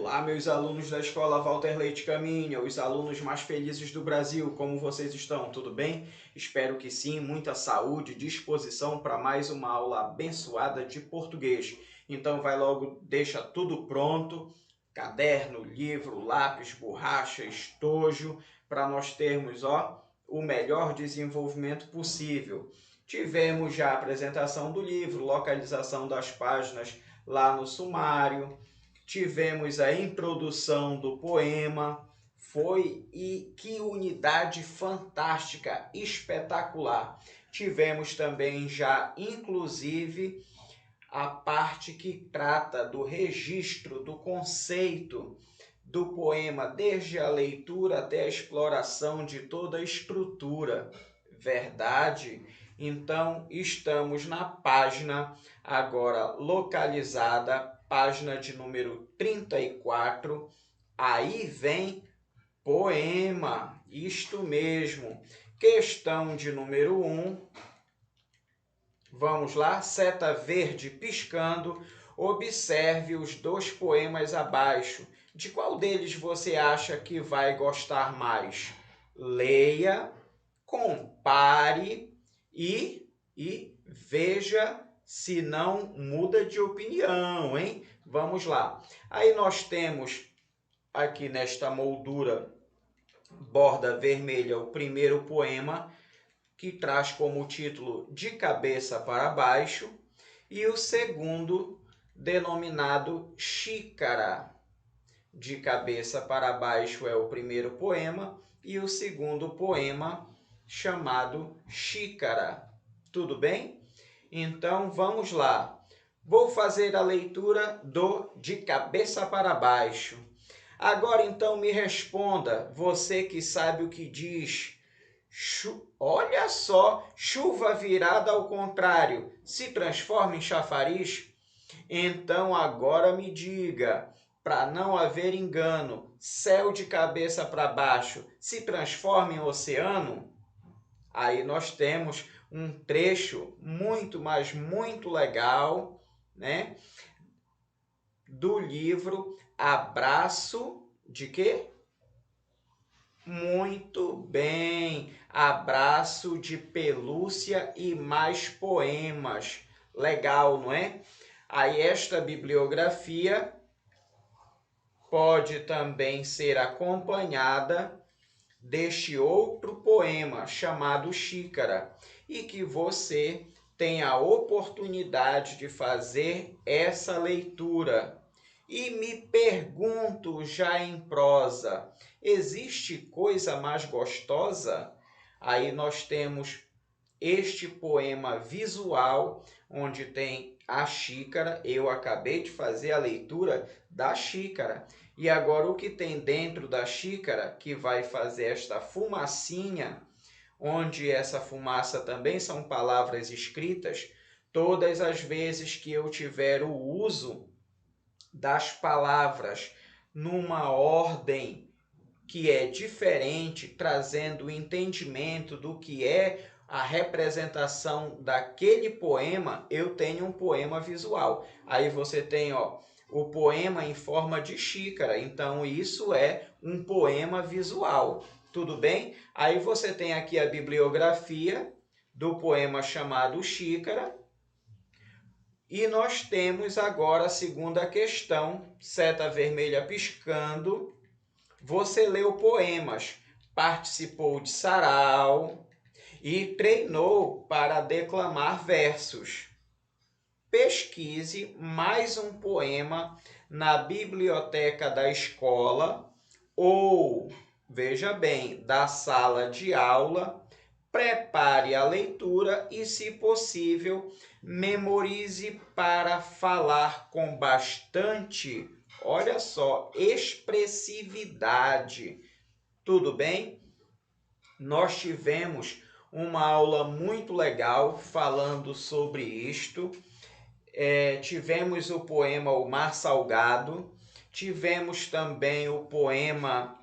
Olá, meus alunos da Escola Walter Leite Caminha, os alunos mais felizes do Brasil, como vocês estão? Tudo bem? Espero que sim, muita saúde e disposição para mais uma aula abençoada de português. Então vai logo, deixa tudo pronto, caderno, livro, lápis, borracha, estojo, para nós termos o melhor desenvolvimento possível. Tivemos já a apresentação do livro, localização das páginas lá no sumário. Tivemos a introdução do poema, e que unidade fantástica, espetacular. Tivemos também já, inclusive, a parte que trata do registro, do conceito do poema, desde a leitura até a exploração de toda a estrutura. Verdade? Então, estamos na página agora localizada, página de número 34. Aí vem poema, isto mesmo. Questão de número 1. Vamos lá, seta verde piscando. Observe os dois poemas abaixo. De qual deles você acha que vai gostar mais? Leia, compare e veja se não muda de opinião, hein? Vamos lá. Aí nós temos aqui nesta moldura borda vermelha o primeiro poema, que traz como título De Cabeça para Baixo, e o segundo, denominado Xícara. De Cabeça para Baixo é o primeiro poema, e o segundo poema, chamado Xícara. Tudo bem? Então vamos lá. Vou fazer a leitura do De Cabeça para Baixo. Agora então me responda, você que sabe o que diz. Olha só, chuva virada ao contrário se transforma em chafariz? Então agora me diga, para não haver engano, céu de cabeça para baixo se transforma em oceano? Aí nós temos um trecho muito, mas muito legal, né, do livro Abraço de quê? Muito bem, Abraço de Pelúcia e mais poemas. Legal, não é? Aí esta bibliografia pode também ser acompanhada deste outro poema chamado Xícara, e que você tem a oportunidade de fazer essa leitura. E me pergunto já em prosa, existe coisa mais gostosa? Aí nós temos este poema visual, onde tem a xícara. Eu acabei de fazer a leitura da xícara. E agora o que tem dentro da xícara, que vai fazer esta fumacinha, onde essa fumaça também são palavras escritas, todas as vezes que eu tiver o uso das palavras numa ordem que é diferente, trazendo o entendimento do que é a representação daquele poema, eu tenho um poema visual. Aí você tem o poema em forma de xícara, então isso é um poema visual. Tudo bem? Aí você tem aqui a bibliografia do poema chamado Xícara. E nós temos agora a segunda questão, seta vermelha piscando. Você leu poemas, participou de sarau e treinou para declamar versos. Pesquise mais um poema na biblioteca da escola ou, veja bem, da sala de aula. Prepare a leitura e, se possível, memorize para falar com bastante, olha só, expressividade. Tudo bem? Nós tivemos uma aula muito legal falando sobre isto. Tivemos o poema O Mar Salgado, tivemos também o poema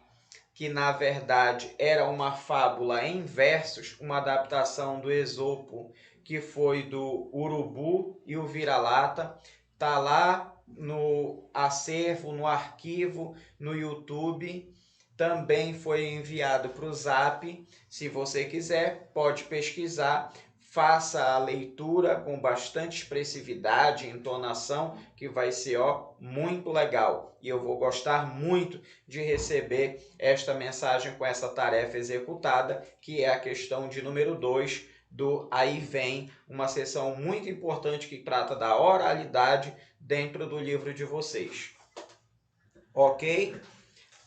que na verdade era uma fábula em versos, uma adaptação do Esopo, que foi do Urubu e o Vira-Lata. Tá lá no acervo, no arquivo, no YouTube. Também foi enviado para o Zap. Se você quiser, pode pesquisar. Faça a leitura com bastante expressividade, entonação, que vai ser muito legal. E eu vou gostar muito de receber esta mensagem com essa tarefa executada, que é a questão de número 2 do Aí Vem, uma sessão muito importante que trata da oralidade dentro do livro de vocês. Ok?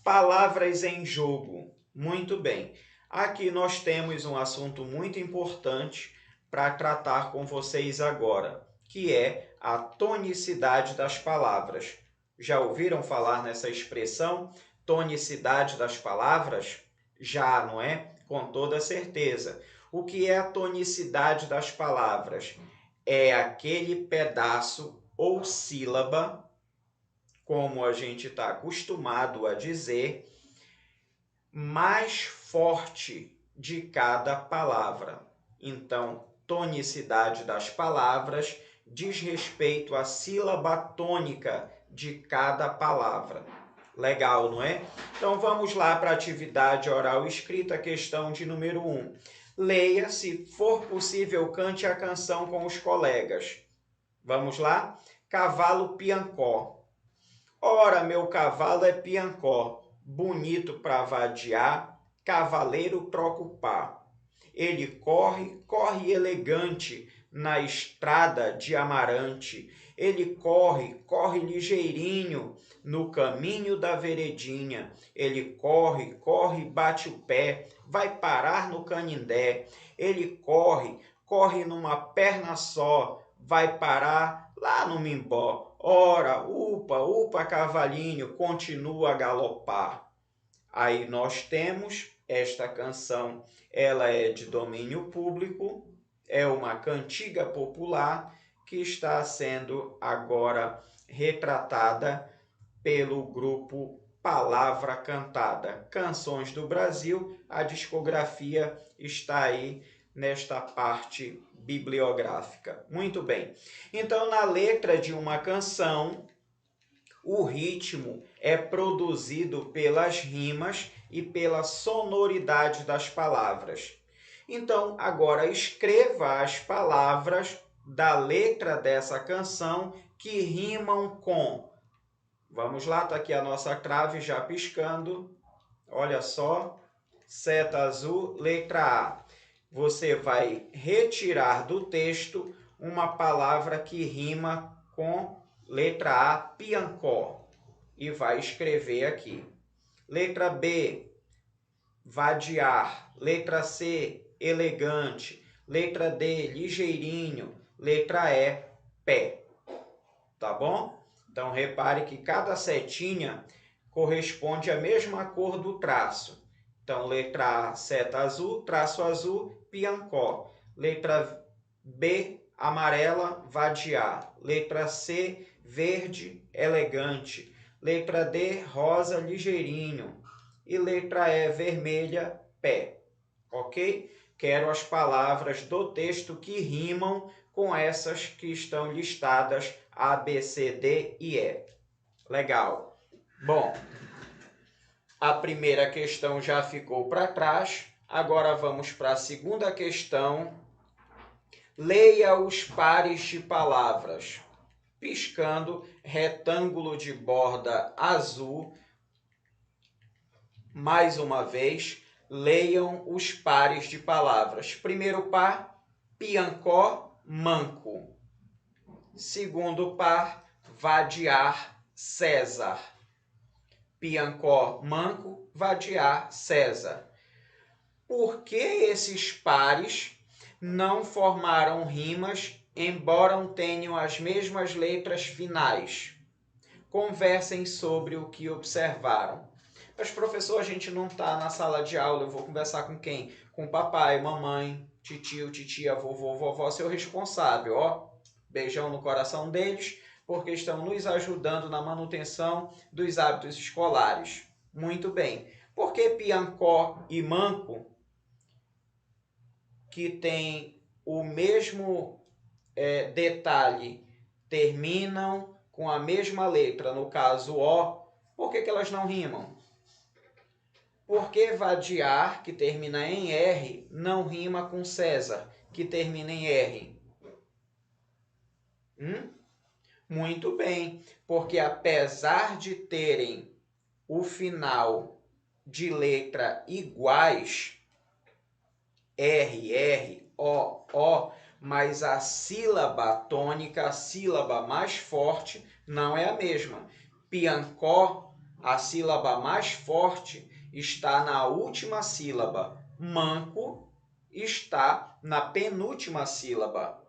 Palavras em jogo. Muito bem. Aqui nós temos um assunto muito importante para tratar com vocês agora, que é a tonicidade das palavras. Já ouviram falar nessa expressão, tonicidade das palavras? Já, não é? Com toda certeza. O que é a tonicidade das palavras? É aquele pedaço ou sílaba, como a gente está acostumado a dizer, mais forte de cada palavra. Então, tonicidade das palavras diz respeito à sílaba tônica de cada palavra. Legal, não é? Então, vamos lá para a atividade oral escrita, questão de número 1. Leia, se for possível, cante a canção com os colegas. Vamos lá? Cavalo Piancó. Ora, meu cavalo é Piancó, bonito para vadiar, cavaleiro troca o pá. Ele corre, corre elegante na estrada de Amarante. Ele corre, corre ligeirinho no caminho da veredinha. Ele corre, corre, bate o pé, vai parar no Canindé. Ele corre, corre numa perna só, vai parar lá no Mimbó. Ora, upa, upa, cavalinho, continua a galopar. Aí nós temos esta canção, ela é de domínio público, é uma cantiga popular que está sendo agora retratada pelo grupo Palavra Cantada. Canções do Brasil, a discografia está aí nesta parte bibliográfica. Muito bem. Então, na letra de uma canção, o ritmo é produzido pelas rimas e pela sonoridade das palavras. Então, agora escreva as palavras da letra dessa canção que rimam com. Vamos lá, está aqui a nossa trave já piscando. Olha só, seta azul, letra A. Você vai retirar do texto uma palavra que rima com letra A, Piancó, e vai escrever aqui. Letra B, vadiar. Letra C, elegante. Letra D, ligeirinho. Letra E, pé. Tá bom? Então, repare que cada setinha corresponde à mesma cor do traço. Então, letra A, seta azul, traço azul, Piancó. Letra B, amarela, vadiar. Letra C, verde, elegante. Letra D, rosa, ligeirinho. E letra E, vermelha, pé. Ok? Quero as palavras do texto que rimam com essas que estão listadas A, B, C, D e E. Legal. Bom, a primeira questão já ficou para trás. Agora vamos para a segunda questão. Leia os pares de palavras. Piscando, retângulo de borda azul. Mais uma vez, leiam os pares de palavras. Primeiro par, Piancó, manco. Segundo par, vadiar, César. Piancó, manco, vadiar, César. Por que esses pares não formaram rimas, embora tenham as mesmas letras finais? Conversem sobre o que observaram. Mas, professor, a gente não está na sala de aula, eu vou conversar com quem? Com papai, mamãe, titio, titia, vovô, vovó, seu responsável, ó. Beijão no coração deles, porque estão nos ajudando na manutenção dos hábitos escolares. Muito bem. Por que Piancó e Manco, que tem o mesmo detalhe terminam com a mesma letra, no caso O, por que elas não rimam? Porque vadiar, que termina em R, não rima com César, que termina em R? Muito bem, porque apesar de terem o final de letra iguais, R, R, O, mas a sílaba tônica, a sílaba mais forte, não é a mesma. Piancó, a sílaba mais forte, está na última sílaba. Manco está na penúltima sílaba.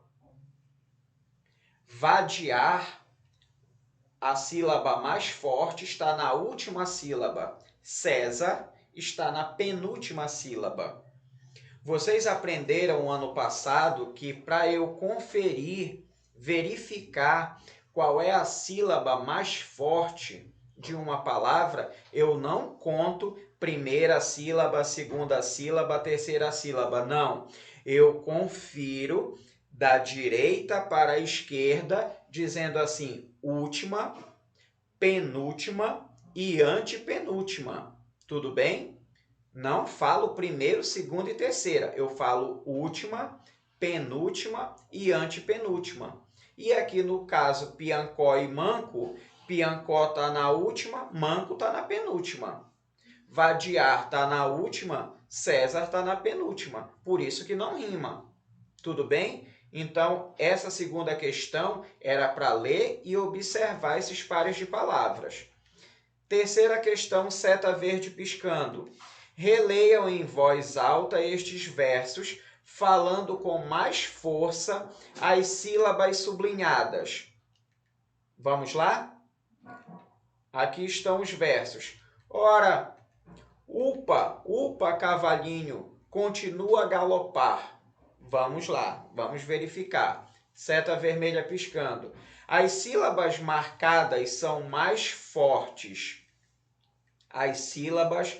Vadiar, a sílaba mais forte, está na última sílaba. César está na penúltima sílaba. Vocês aprenderam ano passado que para eu conferir, verificar qual é a sílaba mais forte de uma palavra, eu não conto primeira sílaba, segunda sílaba, terceira sílaba. Não, eu confiro da direita para a esquerda, dizendo assim, última, penúltima e antepenúltima. Tudo bem? Não falo primeiro, segundo e terceira. Eu falo última, penúltima e antepenúltima. E aqui no caso Piancó e Manco, Piancó está na última, Manco está na penúltima. Vadiar está na última, César está na penúltima. Por isso que não rima. Tudo bem? Então, essa segunda questão era para ler e observar esses pares de palavras. Terceira questão, seta verde piscando. Releiam em voz alta estes versos, falando com mais força as sílabas sublinhadas. Vamos lá? Aqui estão os versos. Ora, upa, upa, cavalinho, continua a galopar. Vamos lá, vamos verificar. Seta vermelha piscando. As sílabas marcadas são mais fortes. As sílabas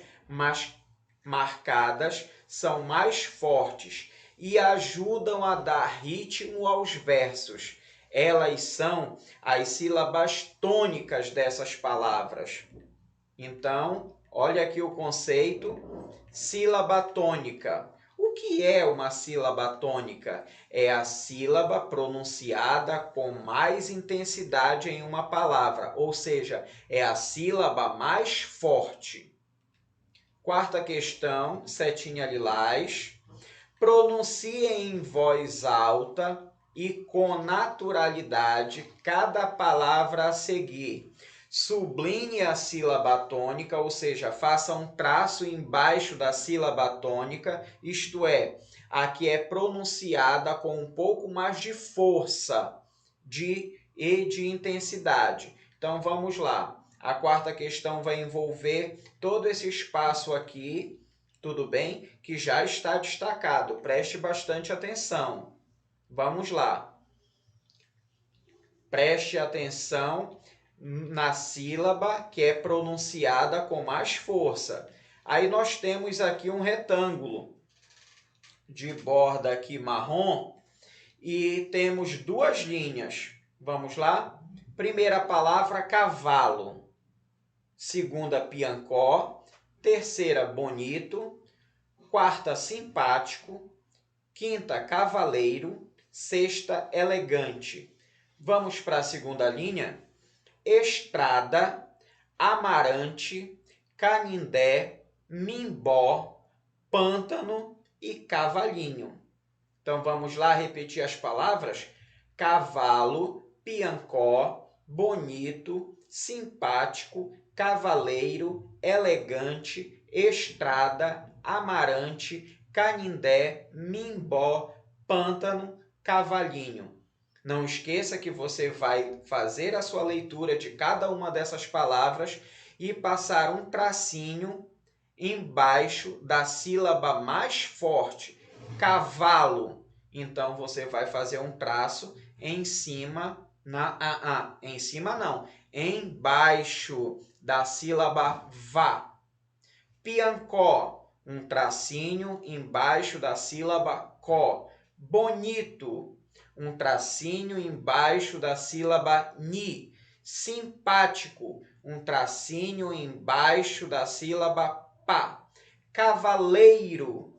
marcadas são mais fortes e ajudam a dar ritmo aos versos. Elas são as sílabas tônicas dessas palavras. Então, olha aqui o conceito, sílaba tônica. O que é uma sílaba tônica? É a sílaba pronunciada com mais intensidade em uma palavra, ou seja, é a sílaba mais forte. Quarta questão, setinha lilás. Pronuncie em voz alta e com naturalidade cada palavra a seguir. Sublinhe a sílaba tônica, ou seja, faça um traço embaixo da sílaba tônica, isto é, a que é pronunciada com um pouco mais de força e de intensidade. Então, vamos lá. A quarta questão vai envolver todo esse espaço aqui, tudo bem? Que já está destacado. Preste bastante atenção. Vamos lá. Preste atenção na sílaba que é pronunciada com mais força. Aí nós temos aqui um retângulo de borda aqui marrom e temos duas linhas. Vamos lá? Primeira palavra, cavalo. Segunda, piancó. Terceira, bonito. Quarta, simpático. Quinta, cavaleiro. Sexta, elegante. Vamos para a segunda linha? Estrada, amarante, canindé, mimbó, pântano e cavalinho. Então vamos lá repetir as palavras? Cavalo, piancó, bonito, simpático, cavaleiro, elegante, estrada, amarante, canindé, mimbó, pântano, cavalinho. Não esqueça que você vai fazer a sua leitura de cada uma dessas palavras e passar um tracinho embaixo da sílaba mais forte. Cavalo. Então, você vai fazer um traço em cima, em cima não, embaixo da sílaba vá. Piancó. Um tracinho embaixo da sílaba có. Bonito. um tracinho embaixo da sílaba ni. Simpático, um tracinho embaixo da sílaba pá. Cavaleiro,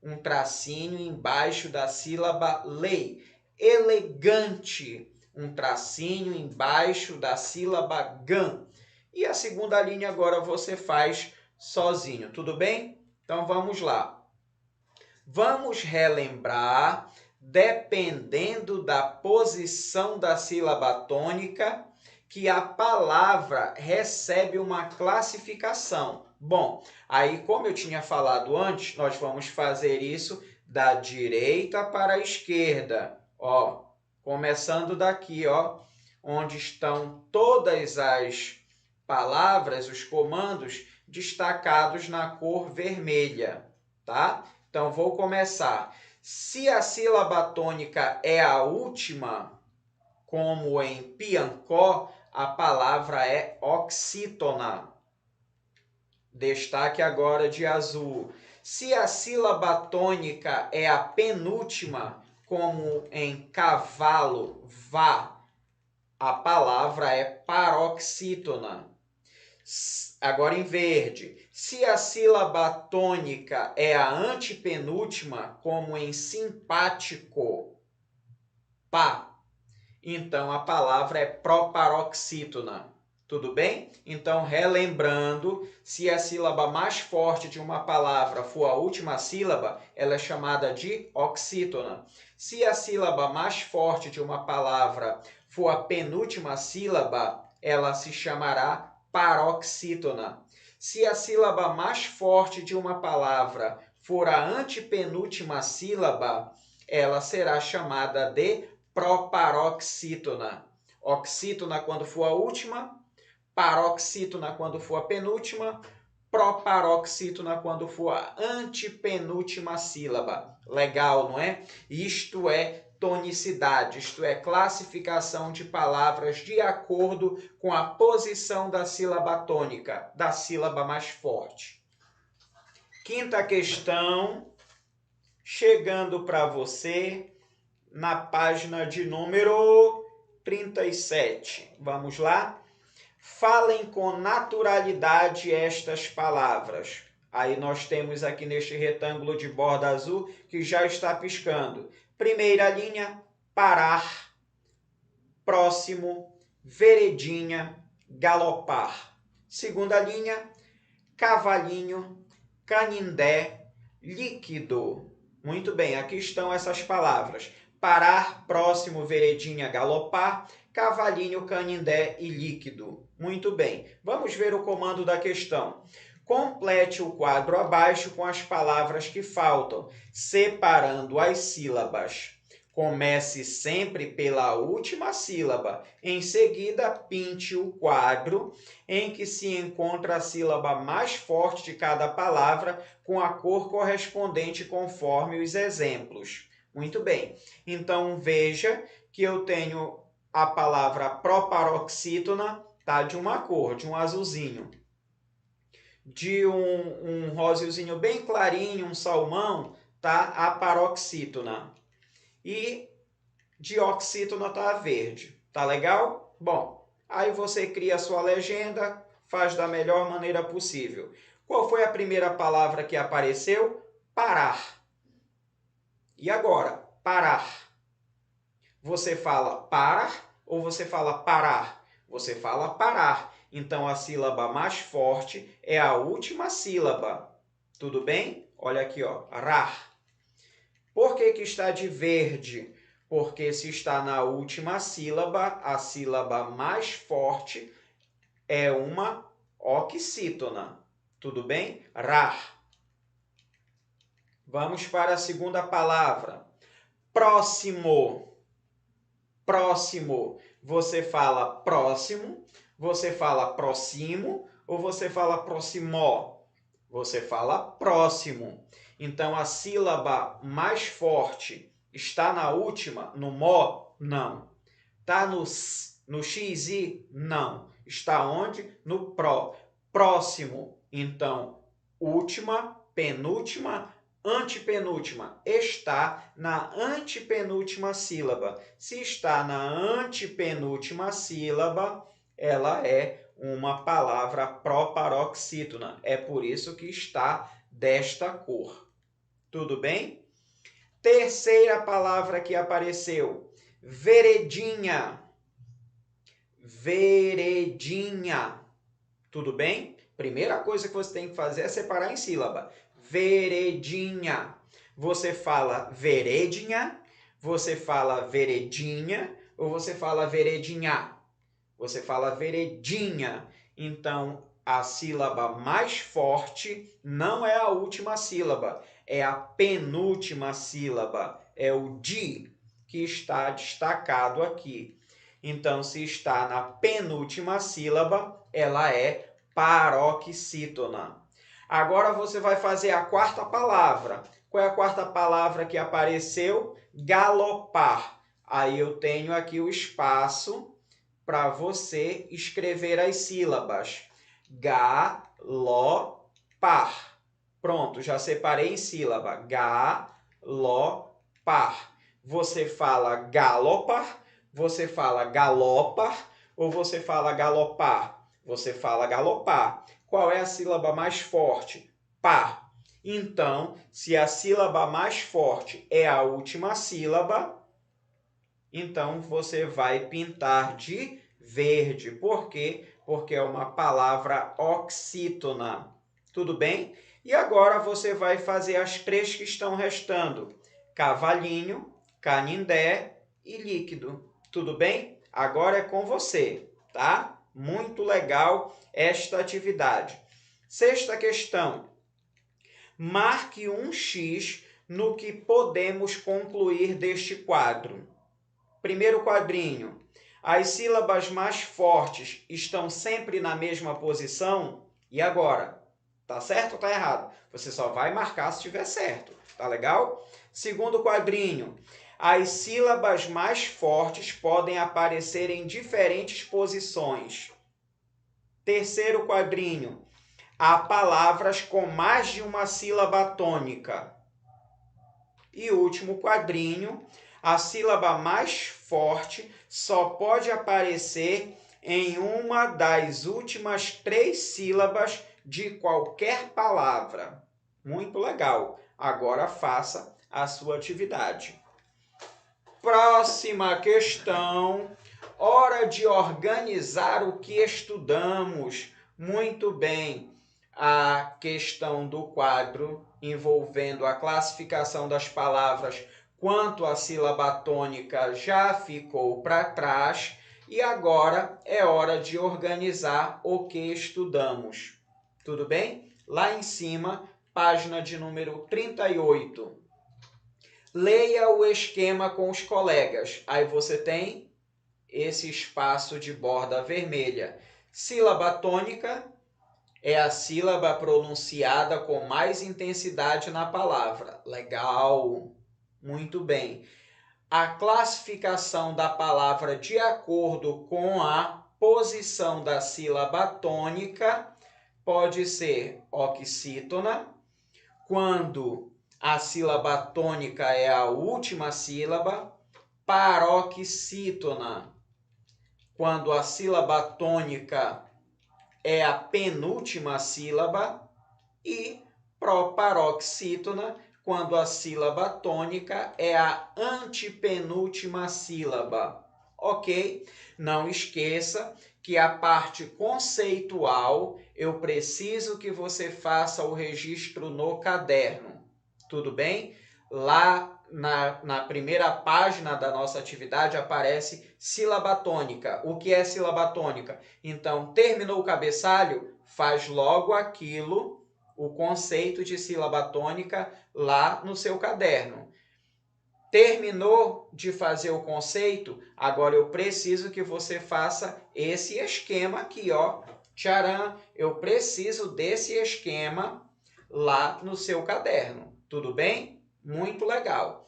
um tracinho embaixo da sílaba lei. Elegante, um tracinho embaixo da sílaba gan. E a segunda linha agora você faz sozinho, tudo bem? Então vamos lá. Vamos relembrar, dependendo da posição da sílaba tônica, que a palavra recebe uma classificação. Bom, aí como eu tinha falado antes, nós vamos fazer isso da direita para a esquerda. Ó, começando daqui, ó, onde estão todas as palavras, os comandos destacados na cor vermelha, tá? Então, vou começar. Se a sílaba tônica é a última, como em Piancó, a palavra é oxítona. Destaque agora de azul. Se a sílaba tônica é a penúltima, como em cavalo, vá, a palavra é paroxítona. Agora em verde. Se a sílaba tônica é a antepenúltima, como em simpático, pá, então a palavra é proparoxítona. Tudo bem? Então, relembrando, se a sílaba mais forte de uma palavra for a última sílaba, ela é chamada de oxítona. Se a sílaba mais forte de uma palavra for a penúltima sílaba, ela se chamará paroxítona. Se a sílaba mais forte de uma palavra for a antepenúltima sílaba, ela será chamada de proparoxítona. Oxítona quando for a última, paroxítona quando for a penúltima, proparoxítona quando for a antepenúltima sílaba. Legal, não é? Isto é tonicidade, isto é classificação de palavras de acordo com a posição da sílaba tônica, da sílaba mais forte. Quinta questão, chegando para você na página de número 37. Vamos lá? Falem com naturalidade estas palavras. Aí nós temos aqui neste retângulo de borda azul que já está piscando. Primeira linha, parar. Próximo, veredinha, galopar. Segunda linha, cavalinho, canindé, líquido. Muito bem, aqui estão essas palavras. Parar, próximo, veredinha, galopar, cavalinho, canindé e líquido. Muito bem, vamos ver o comando da questão. Complete o quadro abaixo com as palavras que faltam, separando as sílabas. Comece sempre pela última sílaba. Em seguida, pinte o quadro em que se encontra a sílaba mais forte de cada palavra com a cor correspondente conforme os exemplos. Muito bem. Então, veja que eu tenho a palavra proparoxítona, tá? De uma cor, de um azulzinho. De um rosézinho bem clarinho, um salmão, tá? A paroxítona. E de oxítona tá verde. Tá legal? Bom, aí você cria a sua legenda, faz da melhor maneira possível. Qual foi a primeira palavra que apareceu? Parar. E agora? Parar. Você fala parar ou você fala parar? Você fala parar. Então, a sílaba mais forte é a última sílaba. Tudo bem? Olha aqui, ó. Rar. Por que está de verde? Porque se está na última sílaba, a sílaba mais forte é uma oxítona. Tudo bem? Rar. Vamos para a segunda palavra. Próximo. Próximo. Você fala próximo, você fala próximo ou você fala próximo? Você fala próximo. Então, a sílaba mais forte está na última, no mó? Não. Está no xi? Não. Está onde? No pró. Próximo. Então, última, penúltima, Antepenúltima. Está na antepenúltima sílaba. Se está na antepenúltima sílaba, ela é uma palavra proparoxítona. É por isso que está desta cor. Tudo bem? Terceira palavra que apareceu. Veredinha. Veredinha. Tudo bem? Primeira coisa que você tem que fazer é separar em sílaba. Veredinha. Você fala veredinha, você fala veredinha ou você fala veredinha? Você fala veredinha. Então, a sílaba mais forte não é a última sílaba, é a penúltima sílaba. É o di que está destacado aqui. Então, se está na penúltima sílaba, ela é paroxítona. Agora você vai fazer a quarta palavra. Qual é a quarta palavra que apareceu? Galopar. Aí eu tenho aqui o espaço para você escrever as sílabas. Galopar. Pronto, já separei em sílaba. Galopar. Você fala galopar, você fala galopar ou você fala galopar? Você fala galopar. Qual é a sílaba mais forte? Pá. Então, se a sílaba mais forte é a última sílaba, então você vai pintar de verde. Por quê? Porque é uma palavra oxítona. Tudo bem? E agora você vai fazer as três que estão restando. Cavalinho, canindé e líquido. Tudo bem? Agora é com você, tá? Muito legal esta atividade. Sexta questão. Marque um X no que podemos concluir deste quadro. Primeiro quadrinho. As sílabas mais fortes estão sempre na mesma posição? E agora? Tá certo ou tá errado? Você só vai marcar se estiver certo. Tá legal? Segundo quadrinho. As sílabas mais fortes podem aparecer em diferentes posições. Terceiro quadrinho. Há palavras com mais de uma sílaba tônica. E último quadrinho. A sílaba mais forte só pode aparecer em uma das últimas 3 sílabas de qualquer palavra. Muito legal. Agora faça a sua atividade. Próxima questão. Hora de organizar o que estudamos. Muito bem. A questão do quadro envolvendo a classificação das palavras quanto à sílaba tônica já ficou para trás e agora é hora de organizar o que estudamos. Tudo bem? Lá em cima, página de número 38. Leia o esquema com os colegas. Aí você tem esse espaço de borda vermelha. Sílaba tônica é a sílaba pronunciada com mais intensidade na palavra. Legal! Muito bem. A classificação da palavra de acordo com a posição da sílaba tônica pode ser oxítona, quando a sílaba tônica é a última sílaba, paroxítona, quando a sílaba tônica é a penúltima sílaba, e proparoxítona, quando a sílaba tônica é a antepenúltima sílaba. Ok? Não esqueça que a parte conceitual eu preciso que você faça o registro no caderno. Tudo bem? Lá na primeira página da nossa atividade aparece sílaba tônica. O que é sílaba tônica? Então, terminou o cabeçalho, faz logo aquilo, o conceito de sílaba tônica lá no seu caderno. Terminou de fazer o conceito, agora eu preciso que você faça esse esquema aqui, ó. Tcharam! Eu preciso desse esquema lá no seu caderno. Tudo bem? Muito legal.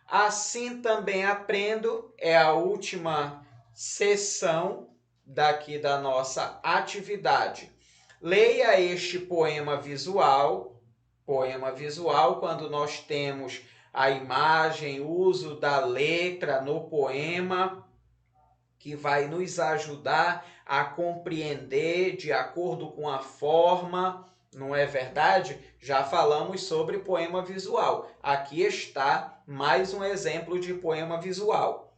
Assim também aprendo é a última sessão daqui da nossa atividade. Leia este poema visual Poema visual, quando nós temos a imagem, o uso da letra no poema, que vai nos ajudar a compreender de acordo com a forma, não é verdade? Já falamos sobre poema visual. Aqui está mais um exemplo de poema visual,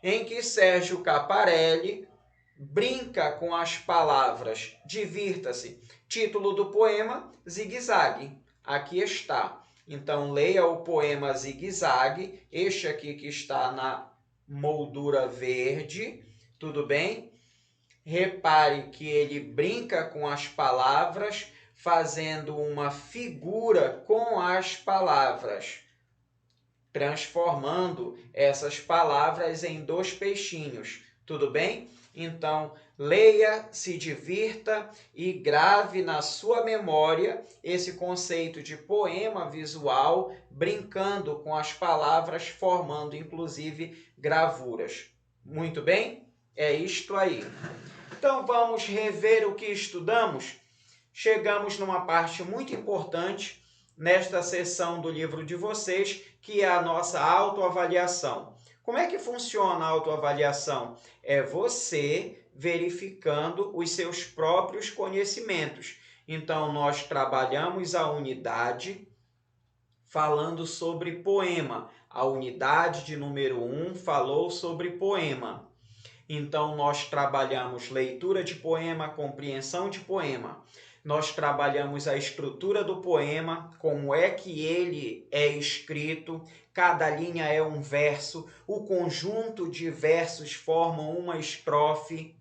em que Sérgio Caparelli brinca com as palavras divirta-se. Título do poema, Zigue-Zague. Aqui está. Então, leia o poema Zigue-Zague, este aqui que está na moldura verde, tudo bem? Repare que ele brinca com as palavras, fazendo uma figura com as palavras, transformando essas palavras em dois peixinhos, tudo bem? Então, leia, se divirta e grave na sua memória esse conceito de poema visual, brincando com as palavras, formando inclusive gravuras. Muito bem? É isto aí. Então, vamos rever o que estudamos? Chegamos numa parte muito importante nesta seção do livro de vocês, que é a nossa autoavaliação. Como é que funciona a autoavaliação? É você verificando os seus próprios conhecimentos. Então, nós trabalhamos a unidade falando sobre poema. A unidade de número 1 falou sobre poema. Então, nós trabalhamos leitura de poema, compreensão de poema. Nós trabalhamos a estrutura do poema, como é que ele é escrito, cada linha é um verso, o conjunto de versos formam uma estrofe.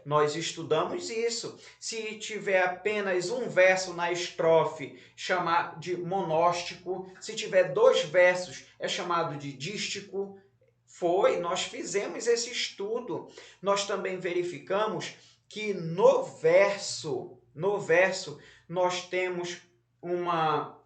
Nós estudamos isso. Se tiver apenas um verso na estrofe, chamar de monóstico. Se tiver 2 versos, é chamado de dístico. Nós fizemos esse estudo. Nós também verificamos que no verso nós temos uma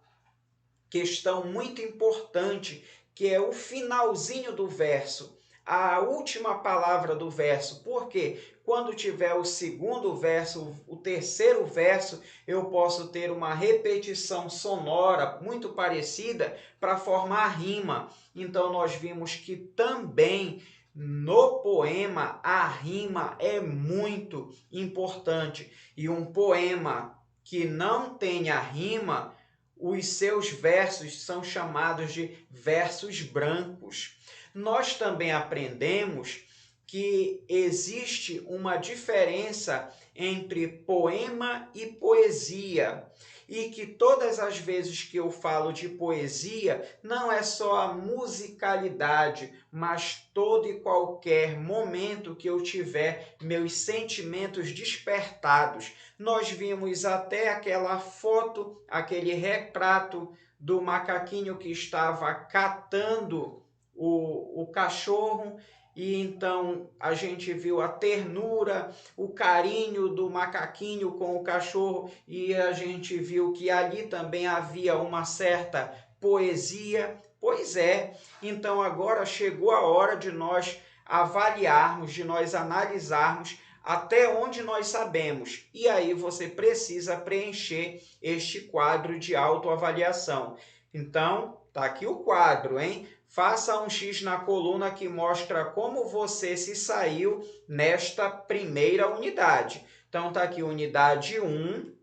questão muito importante, que é o finalzinho do verso, a última palavra do verso. Por quê? Quando tiver o segundo verso, o terceiro verso, eu posso ter uma repetição sonora muito parecida para formar rima. Então, nós vimos que também no poema a rima é muito importante. E um poema que não tenha rima, os seus versos são chamados de versos brancos. Nós também aprendemos que existe uma diferença entre poema e poesia, e que todas as vezes que eu falo de poesia, não é só a musicalidade, mas todo e qualquer momento que eu tiver meus sentimentos despertados. Nós vimos até aquela foto, aquele retrato do macaquinho que estava catando o cachorro, e então a gente viu a ternura, o carinho do macaquinho com o cachorro, e a gente viu que ali também havia uma certa poesia. Pois é, então agora chegou a hora de nós avaliarmos, de nós analisarmos até onde nós sabemos. E aí você precisa preencher este quadro de autoavaliação. Então, tá aqui o quadro, hein? Faça um X na coluna que mostra como você se saiu nesta primeira unidade. Então, tá aqui unidade 1.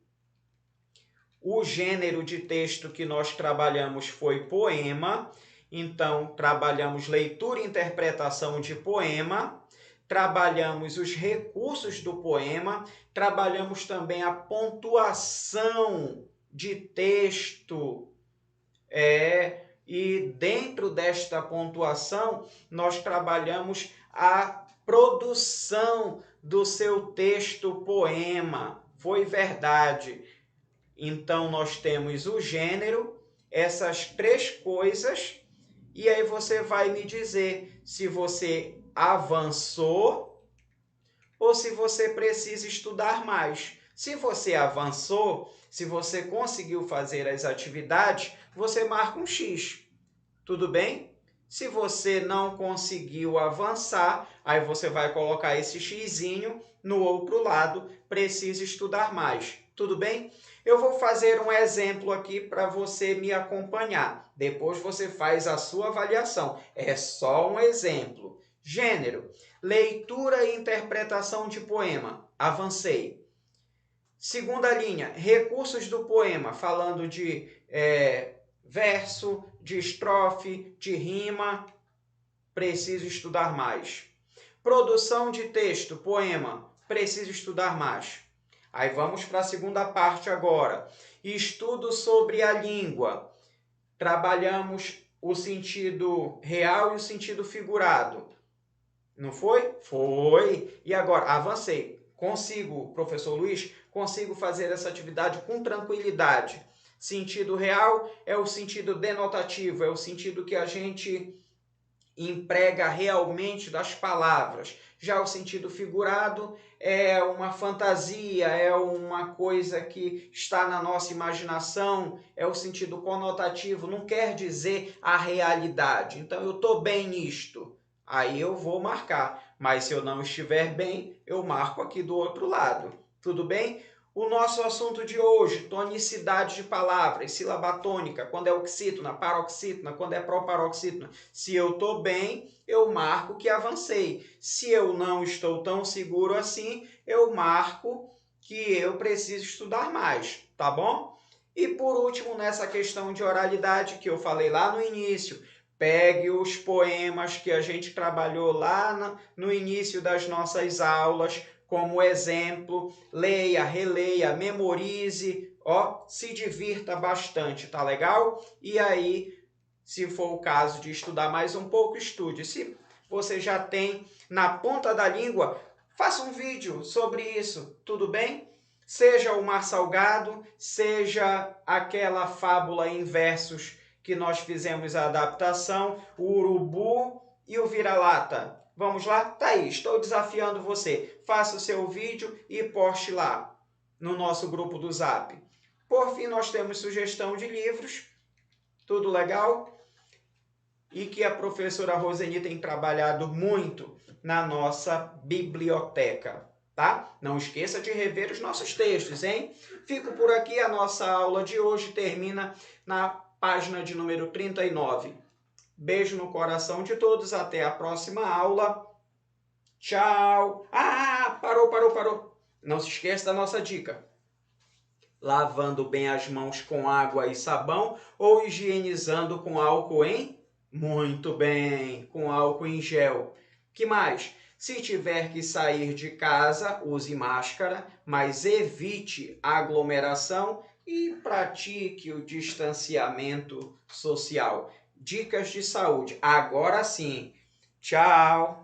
O gênero de texto que nós trabalhamos foi poema. Então, trabalhamos leitura e interpretação de poema. Trabalhamos os recursos do poema. Trabalhamos também a pontuação de texto. E dentro desta pontuação, nós trabalhamos a produção do seu texto poema. Foi verdade. Então, nós temos o gênero, essas 3 coisas, e aí você vai me dizer se você avançou ou se você precisa estudar mais. Se você avançou, se você conseguiu fazer as atividades, você marca um X. Tudo bem? Se você não conseguiu avançar, aí você vai colocar esse xizinho no outro lado, precisa estudar mais. Tudo bem? Eu vou fazer um exemplo aqui para você me acompanhar. Depois você faz a sua avaliação. É só um exemplo. Gênero: leitura e interpretação de poema. Avancei. Segunda linha: recursos do poema, falando de verso, de estrofe, de rima. Preciso estudar mais. Produção de texto, poema. Preciso estudar mais. Aí vamos para a segunda parte agora. Estudo sobre a língua. Trabalhamos o sentido real e o sentido figurado. Não foi? Foi. E agora? Avancei. Consigo, professor Luiz, consigo fazer essa atividade com tranquilidade. Sentido real é o sentido denotativo, é o sentido que a gente emprega realmente das palavras. Já o sentido figurado é uma fantasia, é uma coisa que está na nossa imaginação, é o sentido conotativo, não quer dizer a realidade. Então, eu estou bem nisto, aí eu vou marcar. Mas se eu não estiver bem, eu marco aqui do outro lado. Tudo bem? O nosso assunto de hoje, tonicidade de palavras, sílaba tônica, quando é oxítona, paroxítona, quando é proparoxítona. Se eu estou bem, eu marco que avancei. Se eu não estou tão seguro assim, eu marco que eu preciso estudar mais, tá bom? E por último, nessa questão de oralidade que eu falei lá no início, pegue os poemas que a gente trabalhou lá no início das nossas aulas, como exemplo, leia, releia, memorize, se divirta bastante, tá legal? E aí, se for o caso de estudar mais um pouco, estude. Se você já tem na ponta da língua, faça um vídeo sobre isso, tudo bem? Seja o Mar Salgado, seja aquela fábula em versos que nós fizemos a adaptação, o Urubu e o Vira-Lata. Vamos lá? Tá aí, estou desafiando você. Faça o seu vídeo e poste lá no nosso grupo do Zap. Por fim, nós temos sugestão de livros. Tudo legal? E que a professora Roseni tem trabalhado muito na nossa biblioteca, tá? Não esqueça de rever os nossos textos, hein? Fico por aqui, a nossa aula de hoje termina na página de número 39. Beijo no coração de todos, até a próxima aula. Tchau! Parou. Não se esqueça da nossa dica. Lavando bem as mãos com água e sabão ou higienizando com álcool em? Muito bem, com álcool em gel. Que mais? Se tiver que sair de casa, use máscara, mas evite aglomeração e pratique o distanciamento social. Dicas de saúde. Agora sim. Tchau!